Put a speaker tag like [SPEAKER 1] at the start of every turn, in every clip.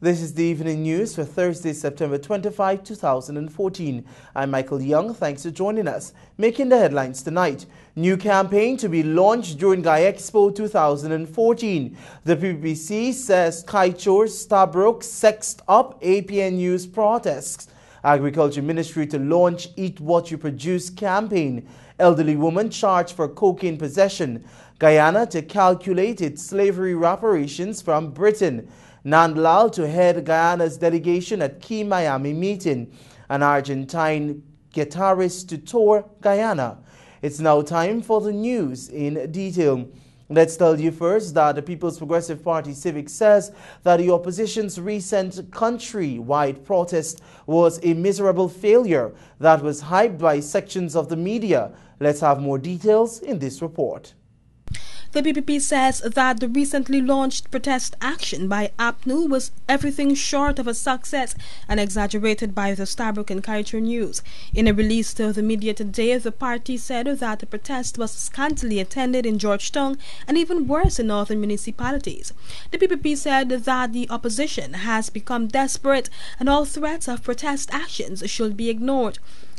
[SPEAKER 1] This is the evening news for Thursday, September 25, 2014. I'm Michael Young. Thanks for joining us. Making the headlines tonight. New campaign to be launched during GAIExpo 2014. The PPPC says Kaichor, Stabroek sexed up APNU's protests. Agriculture Ministry to launch Eat What You Produce campaign. Elderly woman charged for cocaine possession. Guyana to calculate its slavery reparations from Britain. Nandlal to head Guyana's delegation at key Miami meeting. An Argentine guitarist to tour Guyana. It's now time for the news in detail. Let's tell you first that the People's Progressive Party Civic says that the opposition's recent country-wide protest was a miserable failure that was hyped by sections of the media. Let's have more details in this report.
[SPEAKER 2] The PPP says that the recently launched protest action by APNU was everything short of a success and exaggerated by the Stabroek and Kaichor News. In a release to the media today, the party said that the protest was scantily attended in Georgetown and even worse in northern municipalities. The PPP said that the opposition has become desperate and all threats of protest actions should be ignored.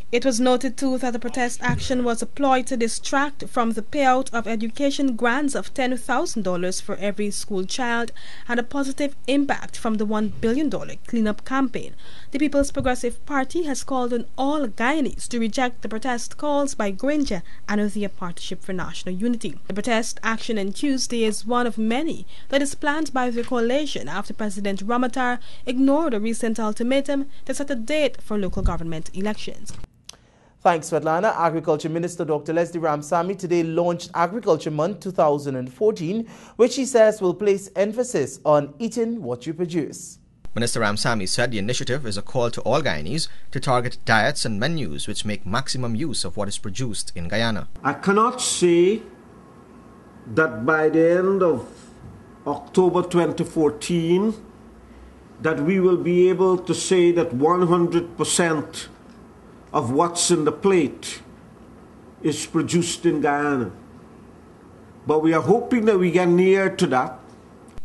[SPEAKER 2] It was noted too that the protest action was a ploy to distract from the payout of education grants of $10,000 for every school child and a positive impact from the $1 billion cleanup campaign. The People's Progressive Party has called on all Guyanese to reject the protest calls by Granger and the Partnership for National Unity. The protest action on Tuesday is one of many that is planned by the coalition after President Ramattar ignored a recent ultimatum to set a date for local government elections.
[SPEAKER 1] Thanks, Svetlana. Agriculture Minister Dr. Leslie Ramsamy today launched Agriculture Month 2014, which he says will place emphasis on eating what you produce.
[SPEAKER 3] Minister Ramsamy said the initiative is a call to all Guyanese to target diets and menus which make maximum use of what is produced in Guyana.
[SPEAKER 4] I cannot say that by the end of October 2014 that we will be able to say that 100% of what's in the plate is produced in Guyana. But we are hoping that we get near to that.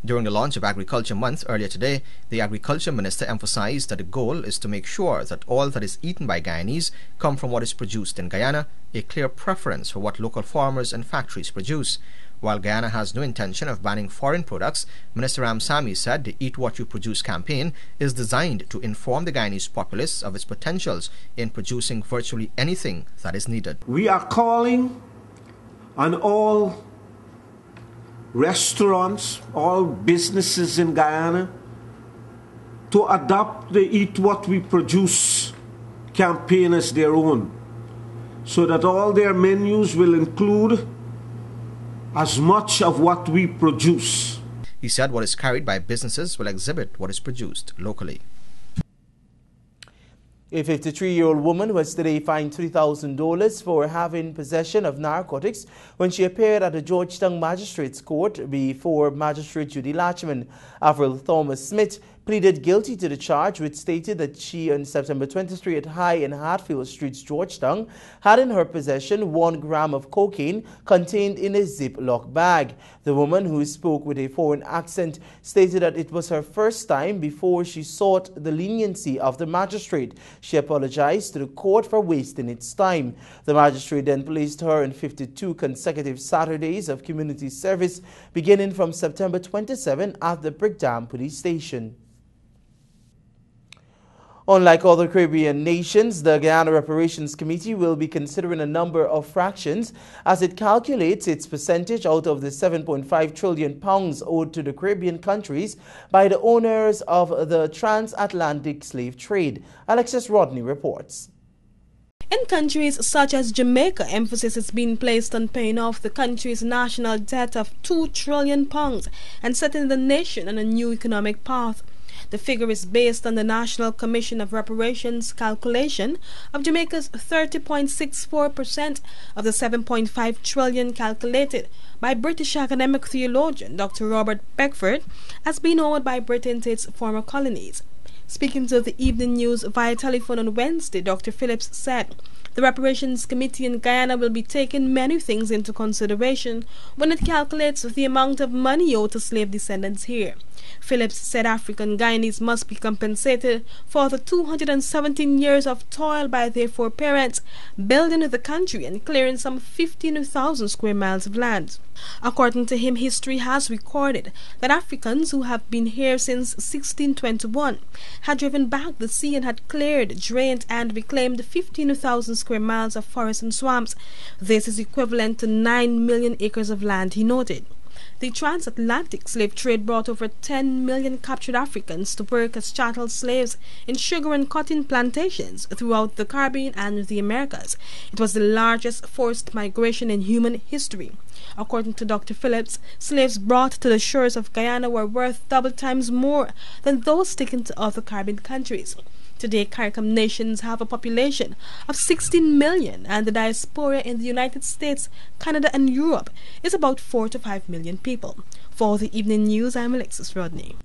[SPEAKER 3] During the launch of Agriculture Month earlier today, the Agriculture Minister emphasized that the goal is to make sure that all that is eaten by Guyanese come from what is produced in Guyana, a clear preference for what local farmers and factories produce. While Guyana has no intention of banning foreign products, Minister Ramsamy said the Eat What You Produce campaign is designed to inform the Guyanese populace of its potentials in producing virtually anything that is needed.
[SPEAKER 4] We are calling on all restaurants, all businesses in Guyana to adopt the Eat What We Produce campaign as their own, so that all their menus will include as much of what we produce.
[SPEAKER 3] He said what is carried by businesses will exhibit what is produced locally.
[SPEAKER 1] A 53-year-old woman was today fined $3,000 for having possession of narcotics when she appeared at the Georgetown Magistrates Court before Magistrate Judy Latchman. Avril Thomas Smith pleaded guilty to the charge, which stated that she, on September 23 at High and Hatfield Streets, Georgetown, had in her possession 1 gram of cocaine contained in a Ziploc bag. The woman, who spoke with a foreign accent, stated that it was her first time before she sought the leniency of the magistrate. She apologized to the court for wasting its time. The magistrate then placed her in 52 consecutive Saturdays of community service, beginning from September 27 at the Brickdam Police Station. Unlike other Caribbean nations, the Guyana Reparations Committee will be considering a number of fractions as it calculates its percentage out of the £7.5 trillion owed to the Caribbean countries by the owners of the transatlantic slave trade. Alexis Rodney reports.
[SPEAKER 2] In countries such as Jamaica, emphasis is being placed on paying off the country's national debt of £2 trillion and setting the nation on a new economic path. The figure is based on the National Commission of Reparations calculation of Jamaica's 30.64% of the $7.5 trillion calculated by British academic theologian Dr. Robert Beckford as being owed by Britain to its former colonies. Speaking to the Evening News via telephone on Wednesday, Dr. Phillips said The Reparations Committee in Guyana will be taking many things into consideration when it calculates the amount of money owed to slave descendants here. Phillips said African Guyanese must be compensated for the 217 years of toil by their foreparents building the country and clearing some 15,000 square miles of land. According to him, history has recorded that Africans who have been here since 1621 had driven back the sea and had cleared, drained, and reclaimed 15,000 square miles of forests and swamps. This is equivalent to 9 million acres of land, he noted. The transatlantic slave trade brought over 10 million captured Africans to work as chattel slaves in sugar and cotton plantations throughout the Caribbean and the Americas. It was the largest forced migration in human history. According to Dr. Phillips, slaves brought to the shores of Guyana were worth double times more than those taken to other Caribbean countries. Today, CARICOM nations have a population of 16 million, and the diaspora in the United States, Canada, and Europe is about 4 to 5 million people. For the evening news, I'm Alexis Rodney.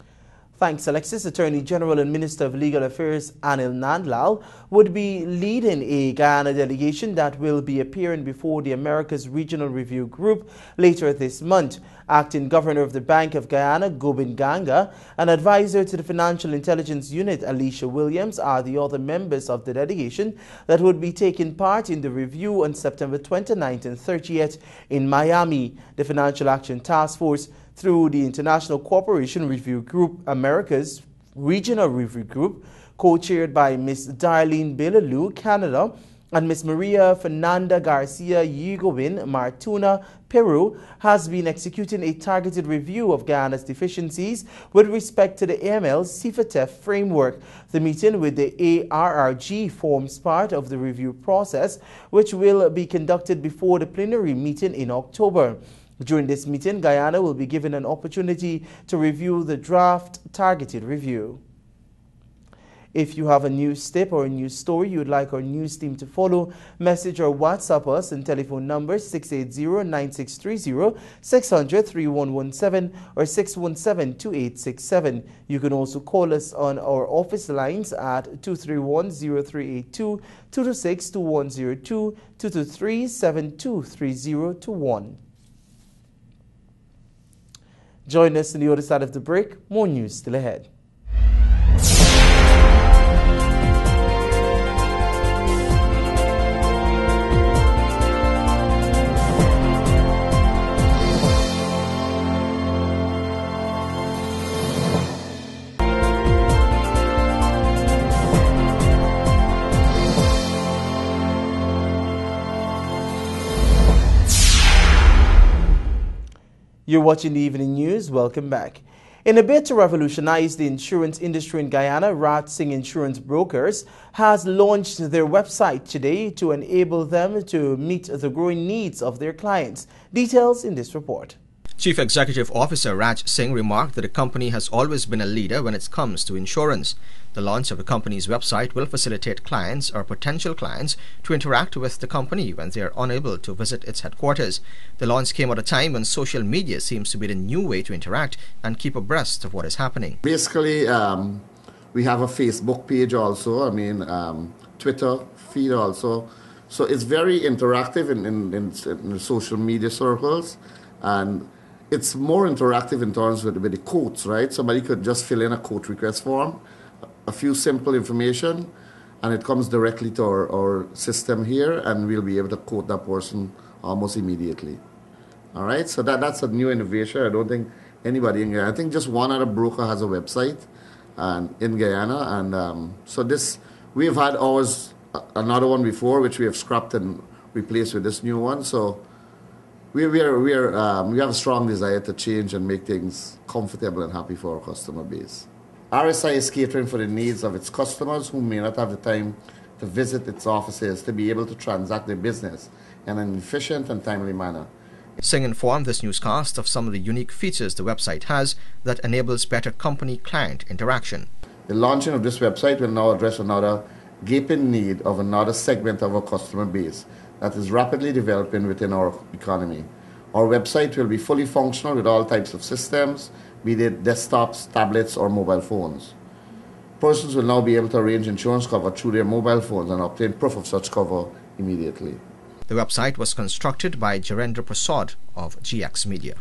[SPEAKER 1] Thanks, Alexis. Attorney General and Minister of Legal Affairs Anil Nandlal would be leading a Guyana delegation that will be appearing before the Americas Regional Review Group later this month. Acting Governor of the Bank of Guyana, Gobind Ganga, and advisor to the Financial Intelligence Unit, Alicia Williams, are the other members of the delegation that would be taking part in the review on September 29th and 30th in Miami. The Financial Action Task Force, through the International Cooperation Review Group, America's Regional Review Group, co-chaired by Ms. Darlene Belaloo, Canada, and Ms. Maria Fernanda Garcia Yigowin Martuna, Peru, has been executing a targeted review of Guyana's deficiencies with respect to the AML CFATF framework. The meeting with the ARRG forms part of the review process, which will be conducted before the plenary meeting in October. During this meeting, Guyana will be given an opportunity to review the draft targeted review. If you have a news tip or a news story you would like our news team to follow, message or WhatsApp us on telephone numbers 680-9630, 600-3117, or 617-2867. You can also call us on our office lines at 231-0382, 226-2102, 223-723021. Join us on the other side of the break. More news still ahead. You're watching the evening news. Welcome back. In a bid to revolutionize the insurance industry in Guyana, Raj Singh Insurance Brokers has launched their website today to enable them to meet the growing needs of their clients. Details in this report.
[SPEAKER 3] Chief Executive Officer Raj Singh remarked that the company has always been a leader when it comes to insurance. The launch of the company's website will facilitate clients or potential clients to interact with the company when they are unable to visit its headquarters. The launch came at a time when social media seems to be the new way to interact and keep abreast of what is happening.
[SPEAKER 5] Basically, we have a Facebook page also, Twitter feed also. So it's very interactive in the social media circles, and it's more interactive in terms with the quotes, right? Somebody could just fill in a quote request form, a few simple information, and it comes directly to our system here, and we'll be able to quote that person almost immediately. All right, so that's a new innovation. I don't think anybody in Guyana, I think just one other broker has a website in Guyana, and so this, we've had ours, another one before, which we have scrapped and replaced with this new one. So we have a strong desire to change and make things comfortable and happy for our customer base. RSI is catering for the needs of its customers who may not have the time to visit its offices to be able to transact their business in an efficient and timely manner.
[SPEAKER 3] Singh informed this newscast of some of the unique features the website has that enables better company-client interaction.
[SPEAKER 5] The launching of this website will now address another gaping need of another segment of our customer base that is rapidly developing within our economy. Our website will be fully functional with all types of systems, be it desktops, tablets, or mobile phones. Persons will now be able to arrange insurance cover through their mobile phones and obtain proof of such cover immediately.
[SPEAKER 3] The website was constructed by Jirendra Prasad of GX Media.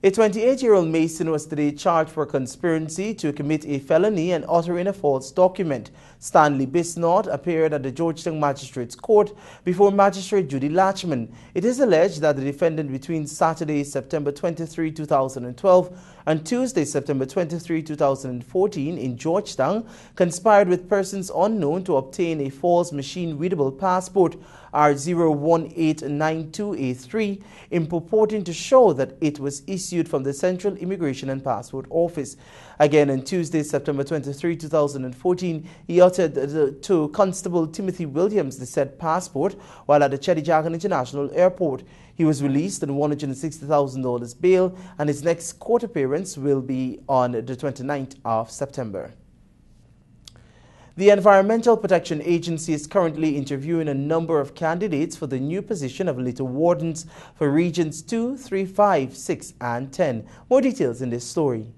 [SPEAKER 1] A 28-year-old Mason was today charged for conspiracy to commit a felony and uttering a false document. Stanley Bisnott appeared at the Georgetown Magistrates Court before Magistrate Judy Latchman. It is alleged that the defendant between Saturday, September 23, 2012 and Tuesday, September 23, 2014 in Georgetown conspired with persons unknown to obtain a false machine-readable passport R01892A3 in purporting to show that it was issued from the Central Immigration and Passport Office. Again, on Tuesday, September 23, 2014, he uttered to Constable Timothy Williams the said passport while at the Chedijagan International Airport. He was released on $160,000 bail, and his next court appearance will be on the 29th of September. The Environmental Protection Agency is currently interviewing a number of candidates for the new position of litter wardens for Regions 2, 3, 5, 6, and 10. More details in this story.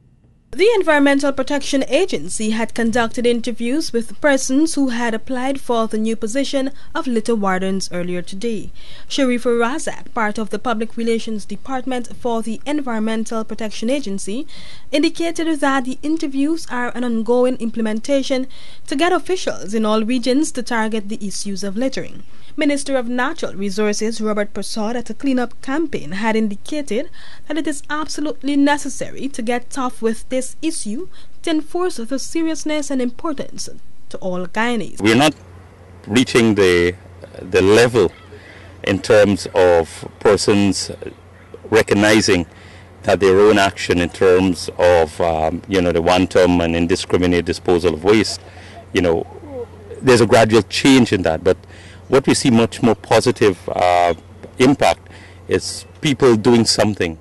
[SPEAKER 2] The Environmental Protection Agency had conducted interviews with persons who had applied for the new position of litter wardens earlier today. Sharifa Razak, part of the Public Relations Department for the Environmental Protection Agency, indicated that the interviews are an ongoing implementation to get officials in all regions to target the issues of littering. Minister of Natural Resources Robert Prasad at a cleanup campaign had indicated that it is absolutely necessary to get tough with this issue to enforce the seriousness and importance to all Guyanese.
[SPEAKER 6] We are not reaching the level in terms of persons recognizing that their own action in terms of the wanton and indiscriminate disposal of waste, there's a gradual change in that, but what we see much more positive impact is people doing something,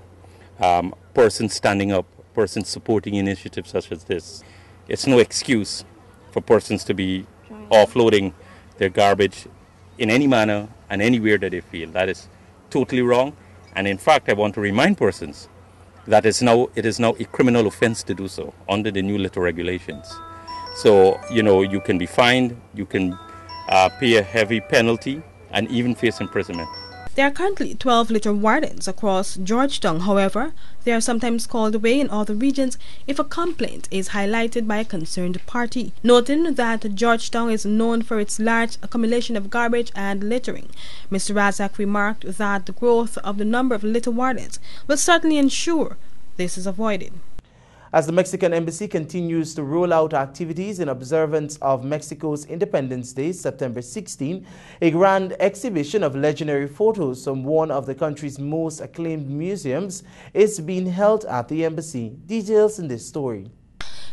[SPEAKER 6] persons standing up, persons supporting initiatives such as this. It's no excuse for persons to be offloading their garbage in any manner and anywhere that they feel. That is totally wrong. And in fact, I want to remind persons that it is now a criminal offense to do so under the new litter regulations. So, you can be fined, you can pay a heavy penalty, and even face imprisonment.
[SPEAKER 2] There are currently 12 litter wardens across Georgetown. However, they are sometimes called away in other regions if a complaint is highlighted by a concerned party. Noting that Georgetown is known for its large accumulation of garbage and littering, Mr. Razak remarked that the growth of the number of litter wardens will certainly ensure this is avoided.
[SPEAKER 1] As the Mexican Embassy continues to roll out activities in observance of Mexico's Independence Day, September 16, a grand exhibition of legendary photos from one of the country's most acclaimed museums is being held at the embassy. Details in this story.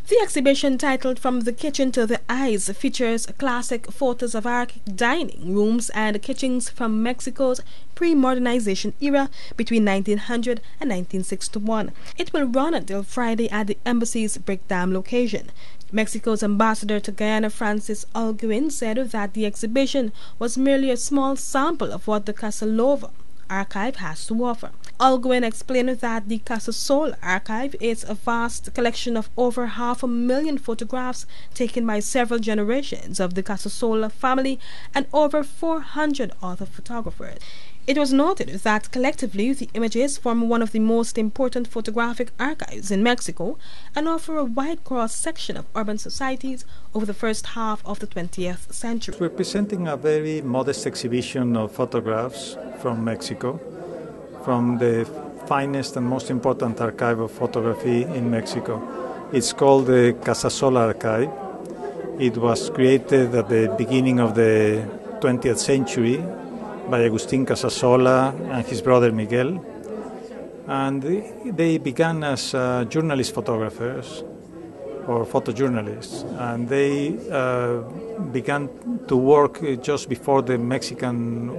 [SPEAKER 2] The exhibition, titled From the Kitchen to the Eyes, features classic photos of archaic dining rooms and kitchens from Mexico's pre-modernization era between 1900 and 1961. It will run until Friday at the embassy's Brick Dam location. Mexico's ambassador to Guyana, Francis Alguin, said that the exhibition was merely a small sample of what the Casalova archive has to offer. Alguin explained that the Casasola archive is a vast collection of over 500,000 photographs taken by several generations of the Casasola family and over 400 other photographers. It was noted that collectively the images form one of the most important photographic archives in Mexico and offer a wide cross-section of urban societies over the first half of the 20th century.
[SPEAKER 7] We're presenting a very modest exhibition of photographs from Mexico, from the finest and most important archive of photography in Mexico. It's called the Casasola Archive. It was created at the beginning of the 20th century by Agustin Casasola and his brother Miguel. And they began as journalist photographers or photojournalists, and they began to work just before the Mexican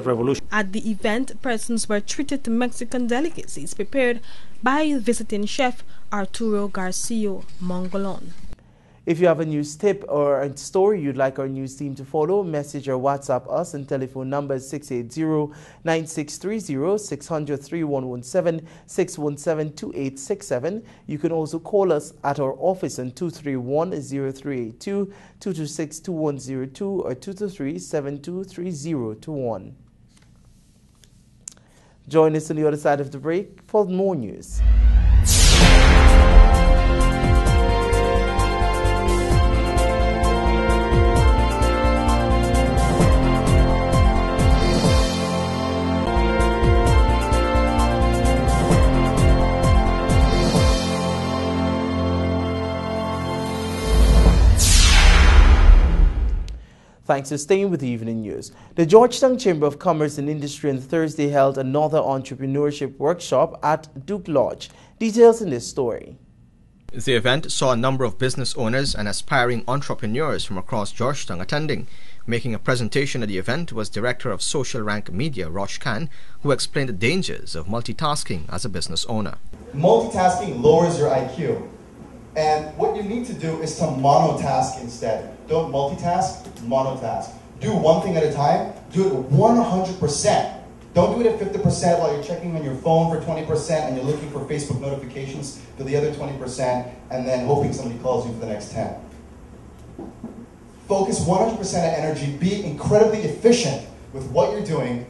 [SPEAKER 7] Revolution.
[SPEAKER 2] At the event, persons were treated to Mexican delicacies prepared by visiting chef Arturo Garcia Mongolon.
[SPEAKER 1] If you have a news tip or a story you'd like our news team to follow, message or WhatsApp us, and telephone number is 680-9630, 600-3117, 617-2867. You can also call us at our office on 231-0382, 226-2102, or 223-723021. Join us on the other side of the break for more news. Thanks for staying with the Evening News. The Georgetown Chamber of Commerce and Industry on Thursday held another entrepreneurship workshop at Duke Lodge. Details in this story.
[SPEAKER 3] The event saw a number of business owners and aspiring entrepreneurs from across Georgetown attending. Making a presentation at the event was Director of Social Rank Media, Rosh Khan, who explained the dangers of multitasking as a business owner.
[SPEAKER 8] Multitasking lowers your IQ. And what you need to do is to monotask instead. Don't multitask, monotask. Do one thing at a time. Do it 100%. Don't do it at 50% while you're checking on your phone for 20% and you're looking for Facebook notifications for the other 20% and then hoping somebody calls you for the next 10. Focus 100% of energy. Be incredibly efficient with what you're doing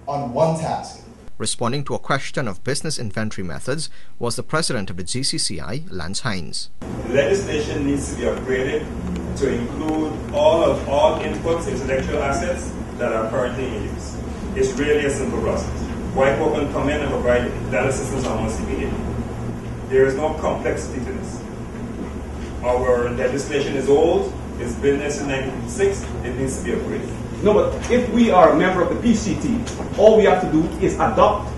[SPEAKER 8] on one task.
[SPEAKER 3] Responding to a question of business inventory methods was the president of the GCCI, Lance Hines.
[SPEAKER 9] Legislation needs to be upgraded to include all inputs, intellectual assets that are currently in use. It's really a simple process. White people can come in and provide data systems almost immediately. There is no complexity to this. Our legislation is old. It's been there since 1996. It needs to be upgraded.
[SPEAKER 10] No, but if we are a member of the PCT, all we have to do is adopt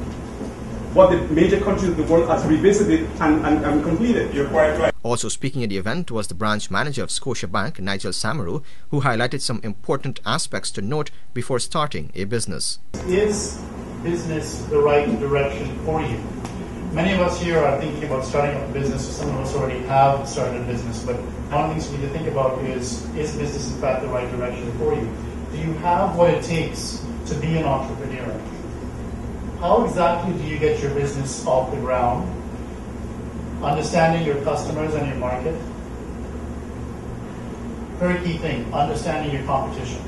[SPEAKER 10] what the major countries of the world has revisited and completed.
[SPEAKER 9] You're quite right.
[SPEAKER 3] Also speaking at the event was the branch manager of Scotiabank, Nigel Samaru, who highlighted some important aspects to note before starting a business.
[SPEAKER 11] Is business the right direction for you? Many of us here are thinking about starting up a business, or some of us already have started a business, but one of the things we need to think about is business in fact the right direction for you? Do you have what it takes to be an entrepreneur? How exactly do you get your business off the ground? Understanding your customers and your market. Very key thing, understanding your competition.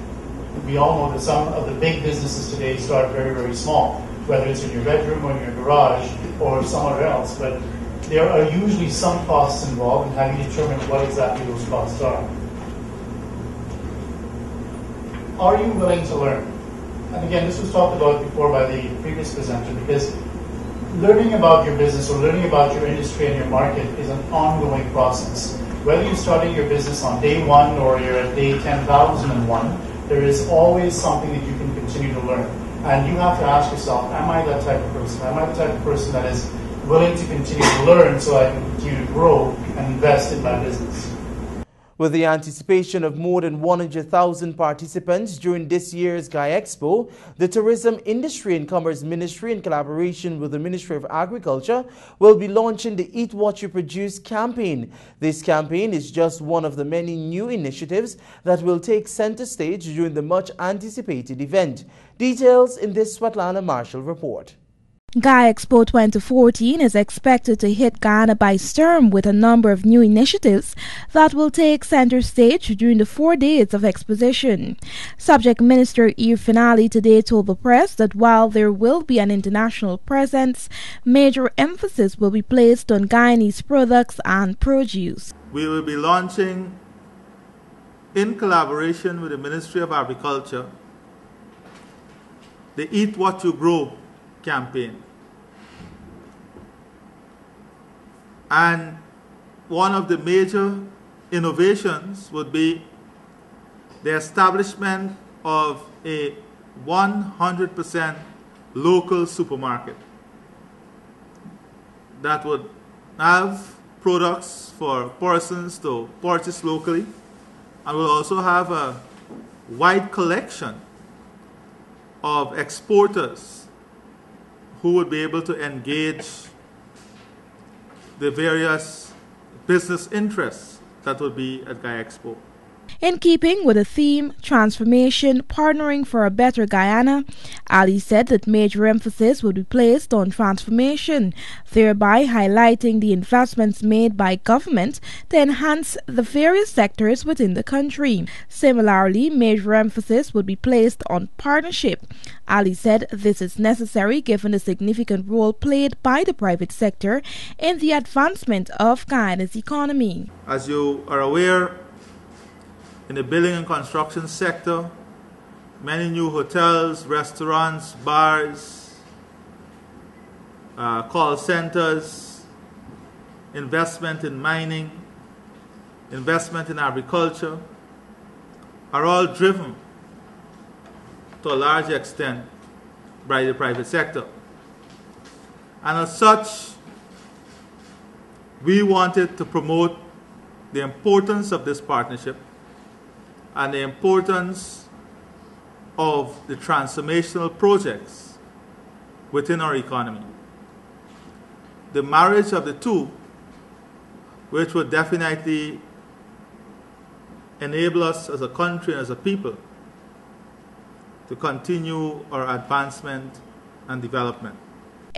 [SPEAKER 11] We all know that some of the big businesses today start very, very small, whether it's in your bedroom or in your garage or somewhere else, but there are usually some costs involved, and have you determined what exactly those costs are? Are you willing to learn? And again, this was talked about before by the previous presenter, because learning about your business or learning about your industry and your market is an ongoing process. Whether you're starting your business on day one or you're at day 10,001, there is always something that you can continue to learn. And you have to ask yourself, am I that type of person? Am I the type of person that is willing to continue to learn so I can continue to grow and invest in my business?
[SPEAKER 1] With the anticipation of more than 100,000 participants during this year's Guy Expo, the Tourism Industry and Commerce Ministry, in collaboration with the Ministry of Agriculture, will be launching the Eat What You Produce campaign. This campaign is just one of the many new initiatives that will take center stage during the much-anticipated event. Details in this Swetlana Marshall report.
[SPEAKER 12] Guy Expo 2014 is expected to hit Ghana by storm with a number of new initiatives that will take center stage during the 4 days of exposition. Subject Minister Eve Finale today told the press that while there will be an international presence, major emphasis will be placed on Guyanese products and produce.
[SPEAKER 13] We will be launching, in collaboration with the Ministry of Agriculture, the Eat What You Grow campaign. And one of the major innovations would be the establishment of a 100% local supermarket that would have products for persons to purchase locally, and will also have a wide collection of exporters who would be able to engage the various business interests that will be at Gaia Expo.
[SPEAKER 12] In keeping with the theme, Transformation, Partnering for a Better Guyana, Ali said that major emphasis would be placed on transformation, thereby highlighting the investments made by government to enhance the various sectors within the country. Similarly, major emphasis would be placed on partnership. Ali said this is necessary given the significant role played by the private sector in the advancement of Guyana's economy.
[SPEAKER 13] As you are aware, in the building and construction sector, many new hotels, restaurants, bars, call centers, investment in mining, investment in agriculture, are all driven to a large extent by the private sector. And as such, we wanted to promote the importance of this partnership and the importance of the transformational projects within our economy. The marriage of the two, which would definitely enable us as a country and as a people to continue our advancement and development.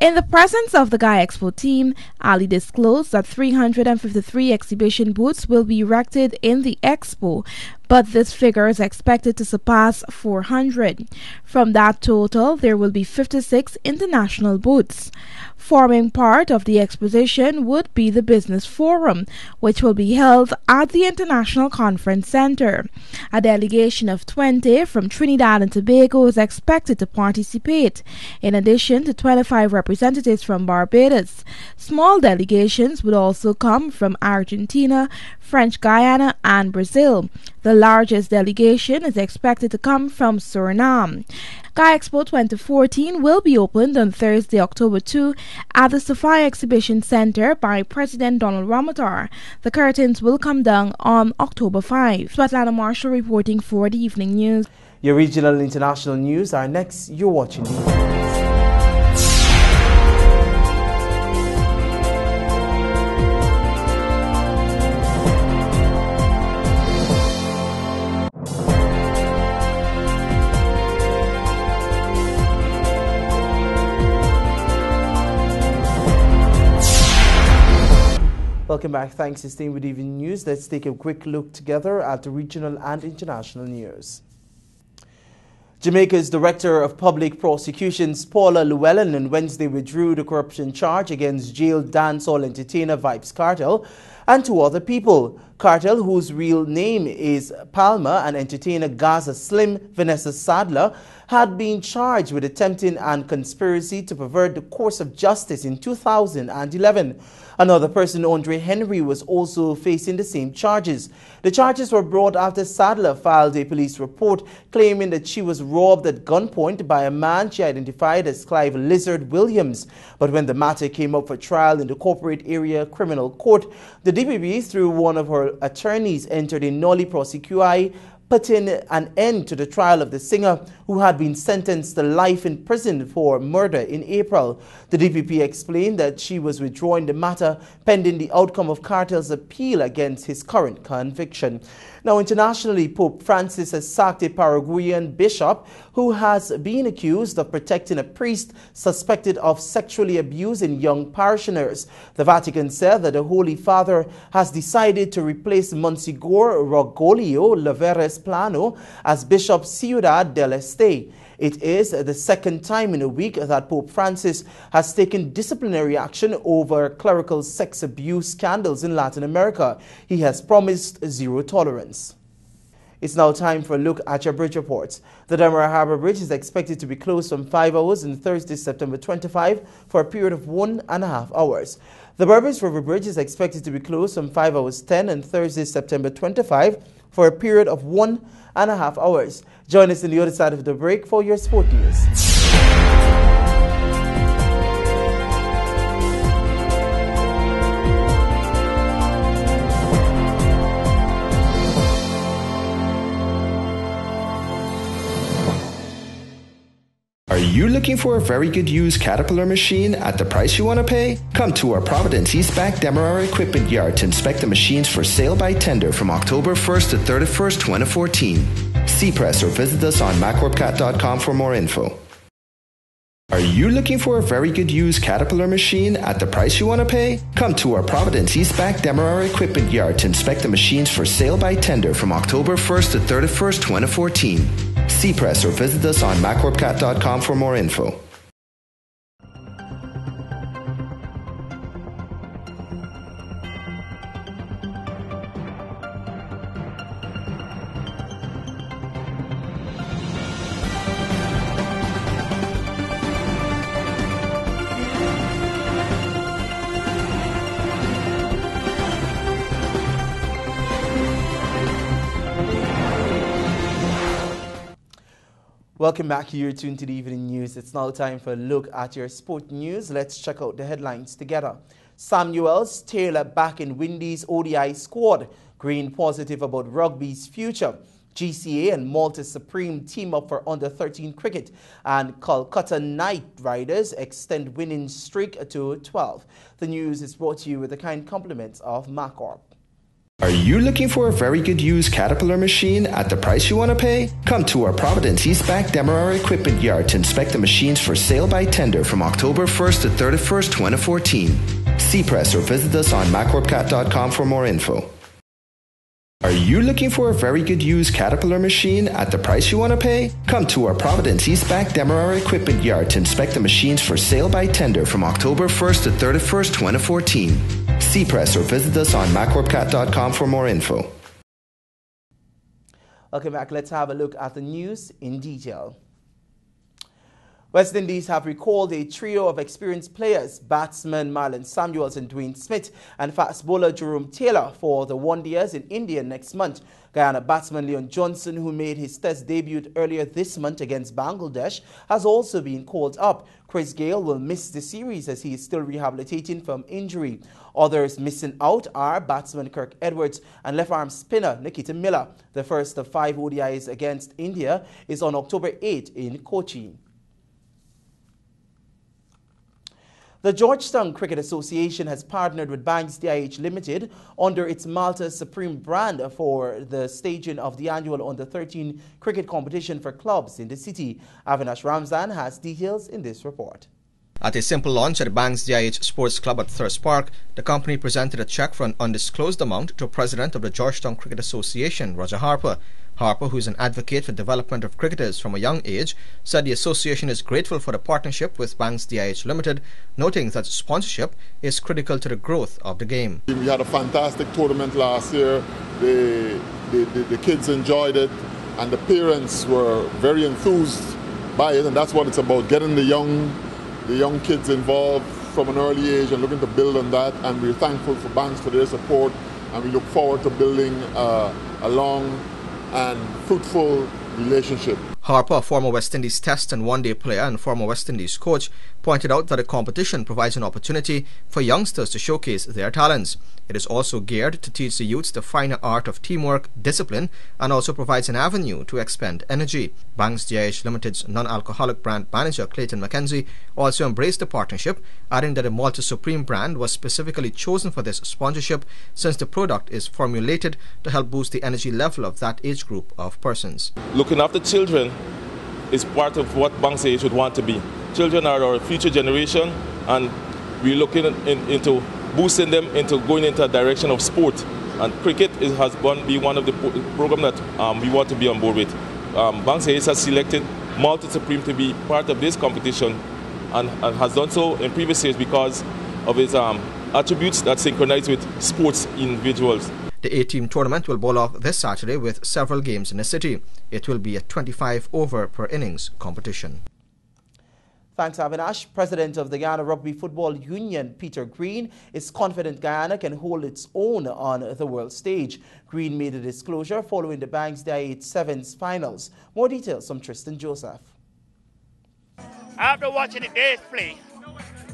[SPEAKER 12] In the presence of the Gaia Expo team, Ali disclosed that 353 exhibition booths will be erected in the expo, but this figure is expected to surpass 400. From that total, there will be 56 international booths. Forming part of the exposition would be the Business Forum, which will be held at the International Conference Center. A delegation of 20 from Trinidad and Tobago is expected to participate, in addition to 25 representatives from Barbados. Small delegations would also come from Argentina, French Guiana, and Brazil. The largest delegation is expected to come from Suriname. Gaia Expo 2014 will be opened on Thursday, October 2 at the Sophia Exhibition Center by President Donald Ramotar. The curtains will come down on October 5. Svetlana Marshall reporting for the Evening News.
[SPEAKER 1] Your regional and international news are next. You're watching the Welcome back. Thanks for staying with Evening News. Let's take a quick look together at the regional and international news. Jamaica's Director of Public Prosecutions, Paula Llewellyn, on Wednesday withdrew the corruption charge against jailed dancehall entertainer Vybz Kartel and two other people. Kartel, whose real name is Palma, and entertainer Gaza Slim Vanessa Sadler, had been charged with attempting and conspiracy to pervert the course of justice in 2011. Another person, Andre Henry, was also facing the same charges. The charges were brought after Sadler filed a police report claiming that she was robbed at gunpoint by a man she identified as Clive Lizard Williams. But when the matter came up for trial in the Corporate Area Criminal Court, the DPP, through one of her attorneys, entered a nolle prosequi, putting an end to the trial of the singer, who had been sentenced to life in prison for murder in April. The DPP explained that she was withdrawing the matter pending the outcome of Kartel's appeal against his current conviction. Now, internationally, Pope Francis has sacked a Paraguayan bishop who has been accused of protecting a priest suspected of sexually abusing young parishioners. The Vatican said that the Holy Father has decided to replace Monsignor Rogelio Laveres Plano as Bishop Ciudad del Este. It is the second time in a week that Pope Francis has taken disciplinary action over clerical sex abuse scandals in Latin America. He has promised zero tolerance. It's now time for a look at your bridge reports. The Damara Harbour Bridge is expected to be closed from 5 hours on Thursday, September 25 for a period of 1.5 hours. The Burbage River Bridge is expected to be closed from 5 hours 10 on Thursday, September 25 for a period of 1.5 hours. Join us on the other side of the break for your sport news.
[SPEAKER 14] Are you looking for a very good used Caterpillar machine at the price you want to pay? Come to our Providence East Bank Demerara Equipment Yard to inspect the machines for sale by tender from October 1st to 31st, 2014. See press or visit us on maccorpcat.com for more info. Are you looking for a very good used Caterpillar machine at the price you want to pay? Come to our Providence East Bank Demerara Equipment Yard to inspect the machines for sale by tender from October 1st to 31st, 2014. See press or visit us on maccorpcat.com for more info.
[SPEAKER 1] Welcome back. You're tuned to the Evening News. It's now time for a look at your sport news. Let's check out the headlines together. Samuels Taylor back in Windies ODI squad. Green positive about rugby's future. GCA and Malta Supreme team up for under-13 cricket. And Kolkata Knight Riders extend winning streak to 12. The news is brought to you with the kind compliments of MacCorp.
[SPEAKER 14] Are you looking for a very good used Caterpillar machine at the price you want to pay? Come to our Providence East Bank Demerara Equipment Yard to inspect the machines for sale by tender from October 1st to 31st, 2014. See press or visit us on maccorpcat.com for more info. Are you looking for a very good used Caterpillar machine at the price you want to pay? Come to our Providence East Bank Demerara Equipment Yard to inspect the machines for sale by tender from October 1st to 31st, 2014. See press or visit us on maccorpcat.com for more info.
[SPEAKER 1] Welcome back. Let's have a look at the news in detail. West Indies have recalled a trio of experienced players, batsman Marlon Samuels and Dwayne Smith, and fast bowler Jerome Taylor for the one-dayers in India next month. Guyana batsman Leon Johnson, who made his test debut earlier this month against Bangladesh, has also been called up. Chris Gayle will miss the series as he is still rehabilitating from injury. Others missing out are batsman Kirk Edwards and left-arm spinner Nikita Miller. The first of 5 ODIs against India is on October 8 in Kochi. The Georgetown Cricket Association has partnered with Banks DIH Limited under its Malta Supreme brand for the staging of the annual Under-13 cricket competition for clubs in the city. Avinash Ramzan has details in this report.
[SPEAKER 3] At a simple launch at Banks DIH Sports Club at Thirst Park, the company presented a cheque for an undisclosed amount to President of the Georgetown Cricket Association, Roger Harper. Harper, who is an advocate for development of cricketers from a young age, said the association is grateful for the partnership with Banks DIH Limited, noting that sponsorship is critical to the growth of the game.
[SPEAKER 15] We had a fantastic tournament last year. The kids enjoyed it, and the parents were very enthused by it, and that's what it's about, getting the young kids involved from an early age and looking to build on that. And we're thankful for Banks for their support, and we look forward to building a long and fruitful relationship.
[SPEAKER 3] Harper, a former West Indies Test and one-day player and former West Indies coach, pointed out that the competition provides an opportunity for youngsters to showcase their talents. It is also geared to teach the youths the finer art of teamwork, discipline, and also provides an avenue to expend energy. Banks DIH Limited's non-alcoholic brand manager Clayton McKenzie also embraced the partnership, adding that the Malta Supreme brand was specifically chosen for this sponsorship since the product is formulated to help boost the energy level of that age group of persons.
[SPEAKER 16] Looking after children is part of what Banks DIH would want to be. Children are our future generation, and we're looking into boosting them into going into a direction of sport. And cricket has been one of the programs that we want to be on board with. Banks DIH has selected Malta Supreme to be part of this competition and has done so in previous years because of its attributes that synchronize with sports individuals.
[SPEAKER 3] The 8-team tournament will bowl off this Saturday with several games in the city. It will be a 25 over per innings competition.
[SPEAKER 1] Thanks, Avinash. President of the Guyana Rugby Football Union, Peter Green, is confident Guyana can hold its own on the world stage. Green made a disclosure following the Banks DIH Sevens finals. More details from Tristan Joseph.
[SPEAKER 17] After watching the days play,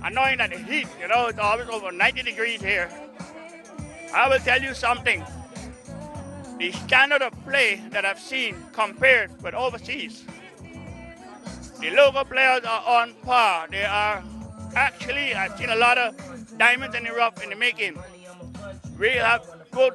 [SPEAKER 17] and knowing that the heat, it's always over 90 degrees here, I will tell you something. The standard of play that I've seen compared with overseas, The local players are on par. They are actually, I've seen a lot of diamonds in the rough in the making. We have good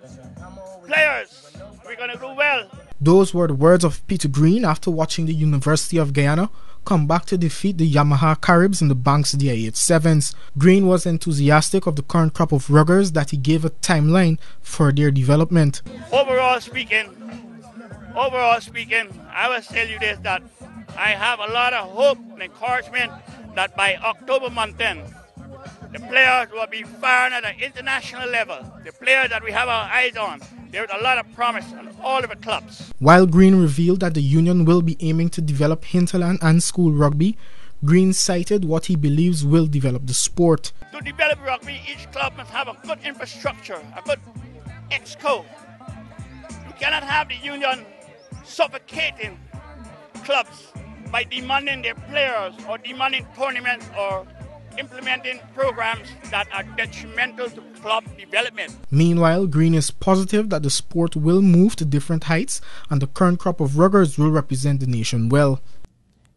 [SPEAKER 17] players. We're going to do well.
[SPEAKER 18] Those were the words of Peter Green after watching the University of Guyana come back to defeat the Yamaha Caribs in the Banks DIH Sevens. Green was enthusiastic of the current crop of ruggers that he gave a timeline for their development.
[SPEAKER 17] Overall speaking, I will tell you this, that I have a lot of hope and encouragement that by October month end, the players will be firing at an international level. The players that we have our eyes on, there's a lot of promise in all of the clubs.
[SPEAKER 18] While Green revealed that the union will be aiming to develop hinterland and school rugby, Green cited what he believes will develop the sport.
[SPEAKER 17] To develop rugby, each club must have a good infrastructure, a good exco. You cannot have the union suffocating clubs by demanding their players or demanding tournaments or implementing programs that are detrimental to club development.
[SPEAKER 18] Meanwhile, Green is positive that the sport will move to different heights and the current crop of ruggers will represent the nation well.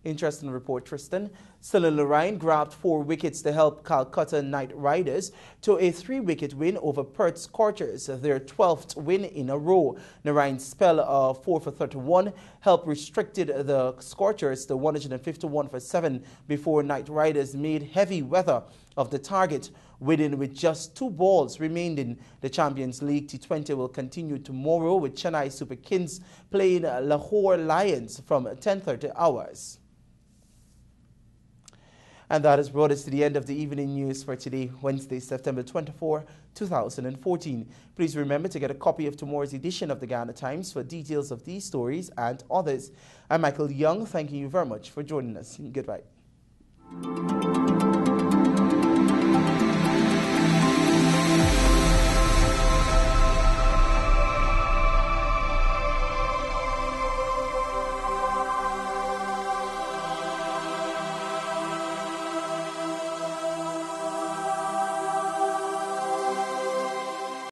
[SPEAKER 1] Interesting report, Tristan. Still in Lorraine grabbed 4 wickets to help Calcutta Knight Riders to a 3-wicket win over Perth Scorchers, their 12th win in a row. Narayan's spell of 4 for 31 helped restricted the Scorchers to 151 for 7 before Knight Riders made heavy weather of the target. Winning with just 2 balls remaining, the Champions League T20 will continue tomorrow with Chennai Super Kings playing Lahore Lions from 10:30 hours. And that has brought us to the end of the evening news for today, Wednesday, September 24, 2014. Please remember to get a copy of tomorrow's edition of the Ghana Times for details of these stories and others. I'm Michael Young, thanking you very much for joining us. Goodbye.